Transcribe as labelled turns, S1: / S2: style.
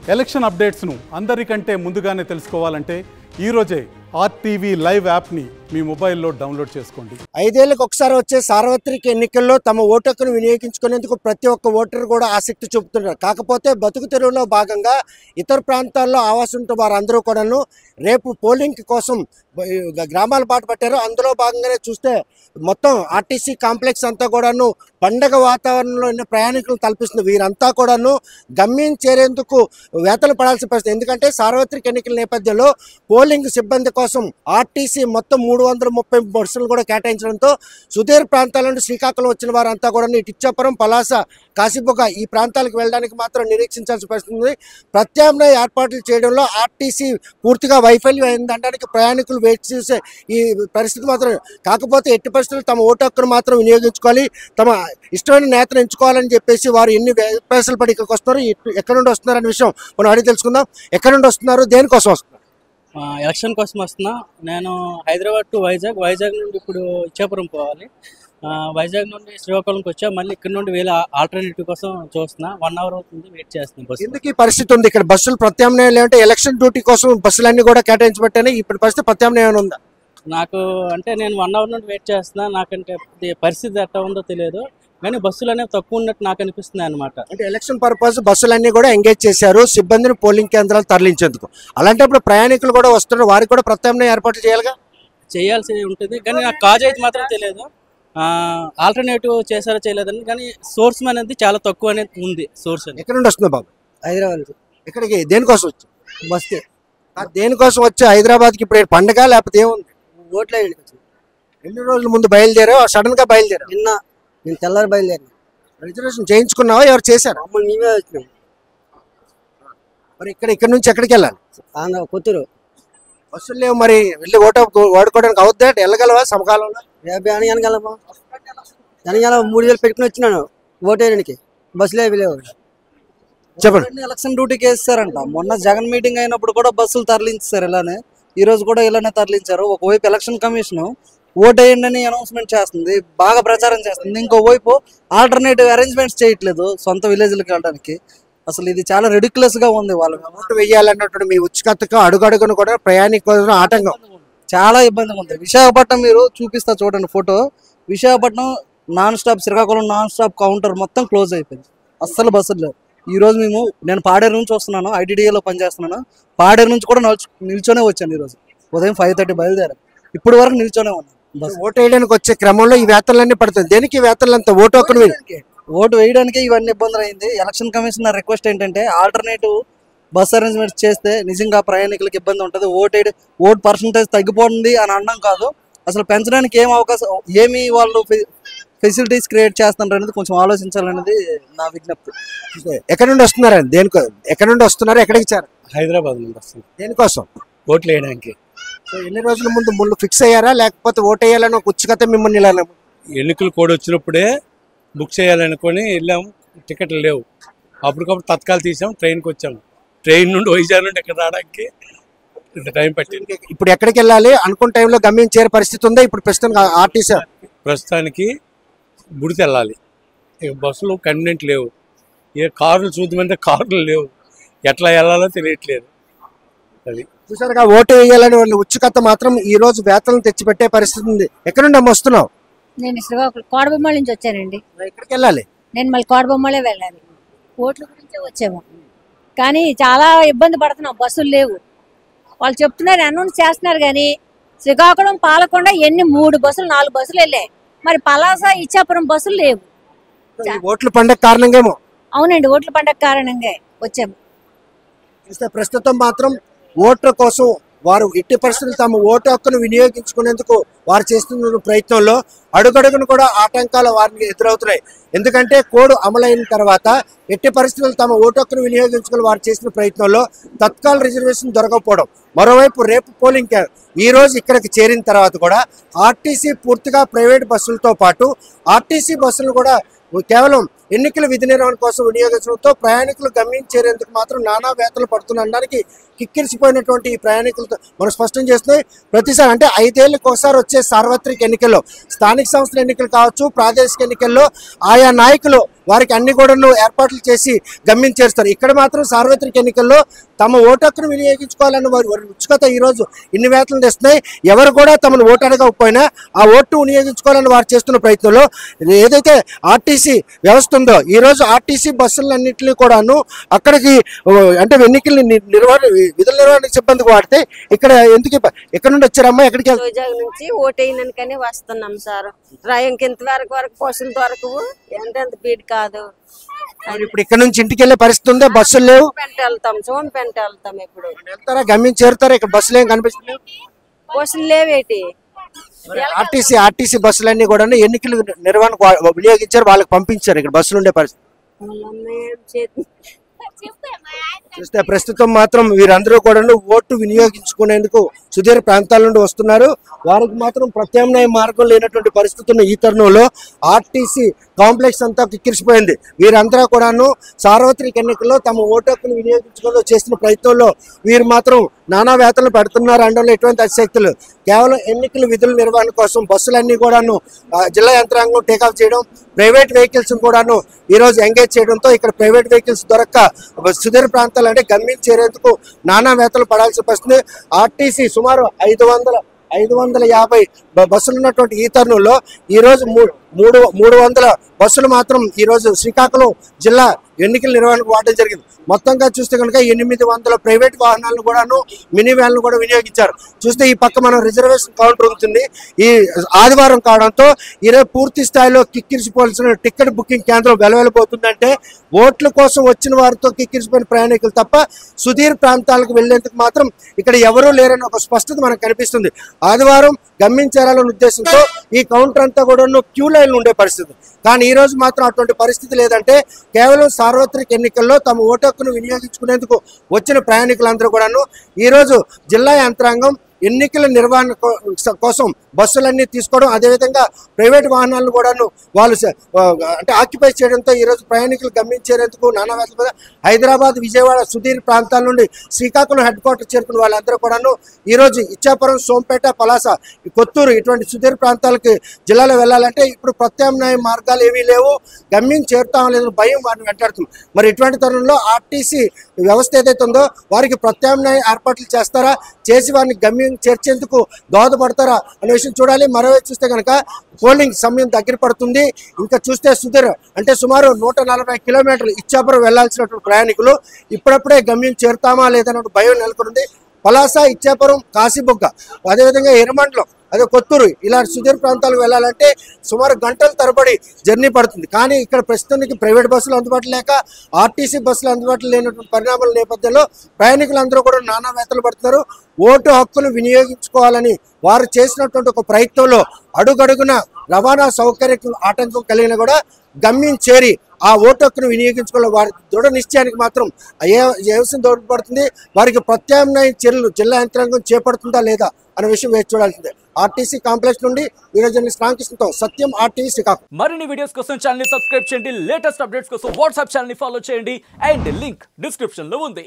S1: Election అప్డేట్స్ను అందరికంటే ముందుగానే తెలుసుకోవాలంటే ఈరోజే ఆర్టీవీ లైవ్ యాప్ని మీ మొబైల్లో డౌన్లోడ్ చేసుకోండి.
S2: 5 ఏళ్లకు ఒకసారి వచ్చే సార్వత్రిక ఎన్నికల్లో తమ ఓటు హక్కును వినియోగించుకునేందుకు ప్రతి ఒక్క ఓటరు కూడా ఆసక్తి చూపుతున్నారు. కాకపోతే బతుకు తెరువులో భాగంగా ఇతర ప్రాంతాల్లో ఆవాసం ఉంటున్న వారందరూ కూడాను రేపు పోలింగ్ కోసం గ్రామాల బాట పట్టారు. అందులో భాగంగానే చూస్తే మొత్తం ఆర్టీసీ కాంప్లెక్స్ అంతా కూడాను పండగ వాతావరణంలో ఉన్న ప్రయాణికులను తలపిస్తుంది. వీరంతా కూడాను గమ్యం చేరేందుకు వేతలు పడాల్సిన పరిస్థితి. ఎందుకంటే సార్వత్రిక ఎన్నికల నేపథ్యంలో పోలింగ్ సిబ్బంది కోసం ఆర్టీసీ మొత్తం 330 బస్సులు కూడా కేటాయించడంతో సుదూర ప్రాంతాల నుండి శ్రీకాకుళం వచ్చిన వారంతా కూడా ఇటు ఇచ్చాపురం, పలాస, కాశీబుగ్గ ఈ ప్రాంతాలకు వెళ్ళడానికి మాత్రం నిరీక్షించాల్సి వస్తుంది. ప్రత్యామ్నాయ ఏర్పాట్లు చేయడంలో ఆర్టీసీ పూర్తిగా వైఫల్యం అయిందనడానికి ప్రయాణికులు వేచి చూసే ఈ పరిస్థితి మాత్రం. కాకపోతే ఎట్టి పరిస్థితులు తమ ఓటు హక్కును మాత్రం వినియోగించుకోవాలి, తమ ఇష్టమైన నేతను ఎంచుకోవాలని చెప్పేసి వారు ఎన్ని ప్రయాసాలు పడి ఇక్కడికి వస్తున్నారు, ఎక్కడి నుండి వస్తున్నారు అనే విషయం మనం అడిగి తెలుసుకుందాం. ఎక్కడి నుండి వస్తున్నారు, దేనికోసం వస్తున్నారు?
S3: ఎలక్షన్ కోసం వస్తున్నా. నేను హైదరాబాద్ టు వైజాగ్ నుండి ఇప్పుడు ఇచ్చాపురం పోవాలి. వైజాగ్ నుండి శ్రీకాకుళంకి వచ్చా. మళ్ళీ ఇక్కడ నుండి వేరే ఆల్టర్నేటివ్ కోసం చూస్తున్నా. 1 అవర్ అవుతుంది, వెయిట్ చేస్తున్నాను బస్సు.
S2: ఎందుకు ఈ పరిస్థితి ఉంది ఇక్కడ? బస్సులు ప్రత్యామ్నాయం లేదంటే ఎలక్షన్ డ్యూటీ కోసం బస్సులన్నీ కూడా కేటాయించబట్టాయి. ఇప్పుడు పరిస్థితి ప్రత్యామ్నాయం ఉందా?
S3: నాకు అంటే నేను 1 అవర్ నుండి వెయిట్ చేస్తున్నా. నాకంటే పరిస్థితి ఎట్లా ఉందో తెలియదు, కానీ బస్సులు అనేవి తక్కువ ఉన్నట్టు నాకు అనిపిస్తున్నాయి అనమాట.
S2: అంటే ఎలక్షన్ పర్పస్ బస్సులన్నీ కూడా ఎంగేజ్ చేశారు సిబ్బందిని పోలింగ్ కేంద్రాలు తరలించేందుకు. అలాంటప్పుడు ప్రయాణికులు కూడా వస్తున్నారు, వారికి కూడా ప్రత్యామ్నాయ ఏర్పాట్లు చేయాలిగా.
S3: చేయాల్సి ఉంటుంది, కానీ నాకు కాజ్ అయితే మాత్రం తెలియదు. ఆల్టర్నేటివ్ చేశారో చేయలేదని, కానీ సోర్స్ అనేది చాలా తక్కువ అనేది ఉంది. సోర్స్ అని
S2: ఎక్కడ నుండి వస్తుంది బాబు?
S4: హైదరాబాద్.
S2: ఇక్కడికి దేనికోసం వచ్చి?
S4: బస్కే.
S2: దేనికోసం వచ్చి హైదరాబాద్కి? ఇప్పుడు పండగ లేకపోతే ఏముంది?
S4: ఓట్ల
S2: ఎన్ని రోజుల ముందు బయలుదేరావు? సడన్ గా బయలుదేరా?
S4: నేను తెల్లారి బయలుదేరిన.
S2: రిజర్వేషన్ చేయించుకున్నావా? ఎవరు చేశారు?
S4: మమ్మల్ని మేమే వచ్చినాం.
S2: మరి ఇక్కడ నుంచి ఎక్కడికి వెళ్ళాలి?
S4: ఆంధ్ర కొత్తూరు.
S2: బస్సులు లేవు, మరి వెళ్ళి ఓడుకోవడానికి అవుద్దా? వెళ్ళగలవా సమకాలంలో?
S4: రేపు వెనకాలమ్మా వెనకాల 3 వేలు పెట్టుకుని వచ్చినాను ఓటేయడానికి. బస్సులు ఏవి లేవు.
S2: చెప్పండి.
S5: ఎలక్షన్ డ్యూటీకి వేస్తారంట. మొన్న జగన్ మీటింగ్ అయినప్పుడు కూడా బస్సులు తరలించారు ఇలానే. ఈ రోజు కూడా ఇలానే తరలించారు. ఒకవైపు ఎలక్షన్ కమిషన్ ఓటేయండి అని అనౌన్స్మెంట్ చేస్తుంది, బాగా ప్రచారం చేస్తుంది. ఇంకోవైపు ఆల్టర్నేటివ్ అరేంజ్మెంట్స్ చేయట్లేదు సొంత విలేజ్లకు వెళ్ళడానికి. అసలు ఇది చాలా రెడిక్యులస్ గా ఉంది. వాళ్ళు
S2: ఓటు వేయాలన్నట్టు మీ ఉత్సుకతకు అడుగడుగును కూడా ప్రయాణికుల ఆటంకం,
S5: చాలా ఇబ్బందిగా ఉంది. విశాఖపట్నం మీరు చూపిస్తా చూడండి photo. Visakhapatnam non stop, Srikakulam non stop counter మొత్తం క్లోజ్ అయిపోయింది. అస్సలు బస్సులు లేవు. ఈ రోజు నేను పాడేరు నుంచి వస్తున్నాను, ఐటీడీఏలో పనిచేస్తున్నాను. పాడేరు నుంచి కూడా నిల్చొనే వచ్చాను. ఈరోజు ఉదయం 5:30 బయలుదేరాను, ఇప్పుడు వరకు నిల్చొనే ఉన్నాను.
S2: ఓటు వేయడానికి వచ్చే క్రమంలో ఈ వేతనాలన్నీ పడుతుంది. దేనికి వేతనాలంతా? ఓటు హక్కును
S5: ఓటు వేయడానికి ఇవన్నీ ఇబ్బందులు అయింది. ఎలక్షన్ కమిషన్ రిక్వెస్ట్ ఏంటంటే ఆల్టర్నేటివ్ బస్ అరేంజ్మెంట్స్ చేస్తే నిజంగా ప్రయాణికులకు ఇబ్బంది ఉంటుంది. ఓటు పర్సంటేజ్ తగ్గిపోతుంది అని అనడం కాదు, అసలు పెంచడానికి ఏమి వాళ్ళు ఫెసిలిటీస్ క్రియేట్ చేస్తున్నారు అనేది కొంచెం ఆలోచించాలనేది నా విజ్ఞప్తి.
S2: ఎక్కడి నుండి వస్తున్నారు? ఎక్కడి నుండి వస్తున్నారు? ఎక్కడికి ఇచ్చారు?
S6: హైదరాబాద్ నుండి వస్తుంది.
S2: దేనికోసం?
S6: ఓట్లు వేయడానికి.
S2: ఎన్ని రోజుల ముందు ఫిక్స్ అయ్యారా, లేకపోతే ఓటు వేయాలని ఒక ఉత్సుకత మిమ్మల్ని ఇలా?
S6: ఎన్నికలు కోడ్ వచ్చినప్పుడే బుక్ చేయాలనుకొని వెళ్ళాము. టికెట్లు లేవు, అప్పటికప్పుడు తత్కాలు తీసాం, ట్రైన్కి వచ్చాము. ట్రైన్ నుండి వైజాగ్ నుండి ఇక్కడ రావడానికి ఇంత టైం పట్టింది.
S2: ఇప్పుడు ఎక్కడికి వెళ్ళాలి? అనుకున్న టైంలో గమ్యం చేరే పరిస్థితి ఉందా ఇప్పుడు ప్రస్తుతం? ఆర్టీసీ
S6: ప్రస్తుతానికి గుడికి వెళ్ళాలి. ఇక బస్సులు కన్వీనెంట్ లేవు. ఏ కార్లు చూద్దామంటే కార్లు లేవు, ఎట్లా వెళ్ళాలో తెలియట్లేదు. అది
S2: చూసారుగా, ఓటు వేయాలని వాళ్ళు ఉత్సుకత మాత్రం ఈ రోజు వేతనం తెచ్చిపెట్టే పరిస్థితి ఉంది. ఎక్కడ నుండి వస్తున్నావు?
S7: నేను శ్రీకాకుళం కోడబొమ్మల నుంచి వచ్చానండి.
S2: ఎక్కడికి వెళ్ళాలి?
S7: నేను మళ్ళీ కోడబొమ్మలే వెళ్ళాలి. ఓట్ల గురించే వచ్చాము, కానీ చాలా ఇబ్బంది పడుతున్నాం. బస్సులు లేవు. వాళ్ళు చెప్తున్నారు, అనౌన్స్ చేస్తున్నారు, కానీ శ్రీకాకుళం పాలకొండ 3 బస్సులు 4 బస్సులు వెళ్ళాయి. మరి పలాస, ఇచ్చాపురం బస్సులు లేవు.
S2: ఓట్ల పండగ కారణంగా?
S7: అవునండి, ఓట్ల పండగ కారణంగా వచ్చాము.
S2: ప్రస్తుతం మాత్రం ఓట్ల కోసం వారు ఎట్టి పరిస్థితులు తమ ఓటు హక్కును వినియోగించుకునేందుకు వారు చేస్తున్న ప్రయత్నంలో అడుగడుగును కూడా ఆటంకాలు వారికి ఎదురవుతున్నాయి. ఎందుకంటే కోడ్ అమలైన తర్వాత ఎట్టి పరిస్థితులు తమ ఓటు హక్కును వినియోగించుకుని వారు చేసిన ప్రయత్నంలో తత్కాల రిజర్వేషన్ దొరకకపోవడం. మరోవైపు రేపు పోలింగ్ ఈ రోజు ఇక్కడికి చేరిన తర్వాత కూడా ఆర్టీసీ పూర్తిగా ప్రైవేట్ బస్సులతో పాటు ఆర్టీసీ బస్సులు కూడా కేవలం ఎన్నికల విధి నిర్వహణ కోసం వినియోగించడంతో ప్రయాణికులు గమ్యం చేరేందుకు మాత్రం నానా వేతలు పడుతుండడానికి కిక్కిరిసిపోయినటువంటి ఈ ప్రయాణికులతో మనం స్పష్టం చేస్తున్నాయి. ప్రతిసారి అంటే 5 ఏళ్ళకి ఒకసారి వచ్చే సార్వత్రిక ఎన్నికల్లో, స్థానిక సంస్థల ఎన్నికలు కావచ్చు, ప్రాదేశిక ఎన్నికల్లో ఆయా నాయకులు వారికి అన్ని కూడా ఏర్పాట్లు చేసి గమ్యం చేస్తారు. ఇక్కడ మాత్రం సార్వత్రిక ఎన్నికల్లో తమ ఓటు హక్కును వినియోగించుకోవాలని వారి ఉత్సుకత ఈరోజు ఇన్ని వేతలు తెస్తున్నాయి. ఎవరు కూడా తమను ఓటు అడగకపోయినా ఆ ఓటు వినియోగించుకోవాలని వారు చేస్తున్న ప్రయత్నంలో ఏదైతే ఆర్టీసీ వ్యవస్థ ఉందో ఈరోజు ఆర్టీసీ బస్సులన్నింటినీ కూడాను అక్కడికి అంటే ఎన్నికల విధుల నిర్వహణ సిబ్బందికి వాడితే ఇక్కడ ఎందుకు ఎక్కడ నుండి వచ్చారమ్మా? ఎక్కడికి
S8: వైజాగ్ నుంచి ఓటేయడానికని వస్తున్నాం సార్. ఇంతవరకు బస్సులు దొరకవు, ఎంత బీడ్ కాదు.
S2: ఇప్పుడు ఇక్కడ నుంచి ఇంటికి వెళ్ళే పరిస్థితి ఉందా? బస్సులు లేవు.
S8: సోంపెంట వెళ్తాం. ఇప్పుడు
S2: వెళ్తారా? గమ్యం చేరుతారా? ఇక్కడ బస్సులు ఏం కనిపిస్తుంది?
S8: బస్సులు లేవేటి.
S2: ఆర్టీసీ బస్సులన్నీ కూడా ఎన్నికలు నిర్వహణకు వినియోగించారు, వాళ్ళకి పంపించారు. ఇక్కడ బస్సులు ఉండే పరిస్థితి చూస్తే ప్రస్తుతం మాత్రం వీరందరూ కూడా ఓటు వినియోగించుకునేందుకు సుదీర ప్రాంతాల నుండి వస్తున్నారు. వారికి మాత్రం ప్రత్యామ్నాయ మార్గం లేనటువంటి పరిస్థితి ఉన్న ఈ తరుణంలో ఆర్టీసీ కాంప్లెక్స్ అంతా కిక్కిరిసిపోయింది. వీరందరూ కూడాను సార్వత్రిక ఎన్నికల్లో తమ ఓటు హక్కును వినియోగించుకోవడంలో చేస్తున్న ప్రయత్నంలో వీరు మాత్రం నానా వేతలు పెడుతున్నారు అనడంలో ఎటువంటి అతిశక్తులు. కేవలం ఎన్నికల విధుల నిర్వహణ కోసం బస్సులన్నీ కూడాను జిల్లా యంత్రాంగం టేకాఫ్ చేయడం, ప్రైవేట్ వెహికల్స్ కూడాను ఈరోజు ఎంగేజ్ చేయడంతో ఇక్కడ ప్రైవేట్ వెహికల్స్ దొరక్క సుదూర ప్రాంతాలు అంటే గమ్యం చేరేందుకు నానా వేతలు పడాల్సి వస్తుంది. ఆర్టీసీ సుమారు 550 బస్సులు ఉన్నటువంటి ఈ తరుణంలో ఈరోజు 300 బస్సులు మాత్రం ఈరోజు శ్రీకాకుళం జిల్లా ఎన్నికల నిర్వహణకు వాడడం జరిగింది. మొత్తంగా చూస్తే కనుక 800 ప్రైవేట్ వాహనాలను కూడాను, మినీ వ్యాన్లు కూడా వినియోగించారు. చూస్తే ఈ పక్క మనం రిజర్వేషన్ కౌంటర్ ఉంటుంది. ఈ ఆదివారం కావడంతో ఈరోజు పూర్తి స్థాయిలో కిక్కిరిసిపోవాల్సిన టికెట్ బుకింగ్ కేంద్రం వెలవెలబోతుందంటే ఓట్ల కోసం వచ్చిన వారితో కిక్కిరిసిపోయిన ప్రయాణికులు తప్ప సుదీర్ ప్రాంతాలకు వెళ్లేందుకు మాత్రం ఇక్కడ ఎవరూ లేరని ఒక స్పష్టత మనకు కనిపిస్తుంది. ఆదివారం గమ్యం చేరాలనే ఉద్దేశంతో ఈ కౌంటర్ అంతా కూడా క్యూ లైన్లు ఉండే పరిస్థితి. కానీ ఈ రోజు మాత్రం అటువంటి పరిస్థితి లేదంటే కేవలం సార్వత్రిక ఎన్నికల్లో తమ ఓటు హక్కును వినియోగించుకునేందుకు వచ్చిన ప్రయాణికులందరూ కూడాను ఈరోజు జిల్లా యంత్రాంగం ఎన్నికల నిర్వహణ కోసం బస్సులన్నీ తీసుకోవడం, అదేవిధంగా ప్రైవేట్ వాహనాలను కూడాను వాళ్ళు అంటే ఆక్యుపై చేయడంతో ఈరోజు ప్రయాణికులు గమనించేందుకు నానా వేతల హైదరాబాద్, విజయవాడ సుదీర్ ప్రాంతాల నుండి శ్రీకాకుళం హెడ్ క్వార్టర్ చేరుకున్న వాళ్ళందరూ కూడాను ఈరోజు ఇచ్చాపురం, సోంపేట, పలాస, కొత్తూరు ఇటువంటి సుదీర్ ప్రాంతాలకి జిల్లాలో వెళ్ళాలంటే ఇప్పుడు ప్రత్యామ్నాయ మార్గాలు ఏమీ లేవు. గమ్యం చేరుతాం లేదని భయం వారిని వెంటాడుతుంది. మరి ఇటువంటి తరుణంలో ఆర్టీసీ వ్యవస్థ ఏదైతే ఉందో వారికి ప్రత్యామ్నాయ ఏర్పాట్లు చేస్తారా, చేసి వారిని గమ్యం చేర్చేందుకు దోహదపడతారా అనే విషయం చూడాలి. మరోవైపు చూస్తే కనుక పోలింగ్ సమయం దగ్గర పడుతుంది. ఇంకా చూస్తే సుదీర్ అంటే సుమారు 140 కిలోమీటర్లు ఇచ్చాపురం వెళ్లాల్సినటువంటి ప్రయాణికులు ఇప్పుడప్పుడే గమ్యం చేరుతామా లేదన్న భయం నెలకొంది. పలాస, ఇచ్చాపురం, కాశీబుగ్గ, అదేవిధంగా ఎర్రమండలం, అదే కొత్తూరు ఇలా సుదీర్ ప్రాంతాలకు వెళ్ళాలంటే సుమారు గంటల తరబడి జర్నీ పడుతుంది. కానీ ఇక్కడ ప్రస్తుతానికి ప్రైవేట్ బస్సులు అందుబాటులో లేక ఆర్టీసీ బస్సులు అందుబాటులో లేనటువంటి పరిణామాల నేపథ్యంలో ప్రయాణికులందరూ కూడా నానా వేతలు పడుతున్నారు. ఓటు హక్కులు వినియోగించుకోవాలని వారు చేసినటువంటి ఒక ప్రయత్నంలో అడుగడుగున రవాణా సౌకర్యం ఆటంకం కలిగిన కూడా గమ్యం చేరి ఆ ఓటు హక్కును వినియోగించుకోవాలి. వారి దృఢ నిశ్చయానికి మాత్రం ఏ విషయం దోహదపడుతుంది, వారికి ప్రత్యామ్నాయ చర్యలు జిల్లా యంత్రాంగం చేపడుతుందా లేదా అనే విషయం వేచి చూడాల్సిందే. ఆర్టీసీ కాంప్లెక్స్ నుండి జర్నలిస్ట్ రామకృష్ణతో సత్యం, ఆర్టీవీ శ్రీకాకుళం.
S9: మరిన్ని వీడియోస్ కోసం ఛానల్ ని సబ్స్క్రైబ్ చేయండి. లేటెస్ట్ అప్డేట్స్ కోసం వాట్సాప్ ఛానల్ ని ఫాలో చేయండి. అండ్ లింక్ డిస్క్రిప్షన్ లో ఉంది.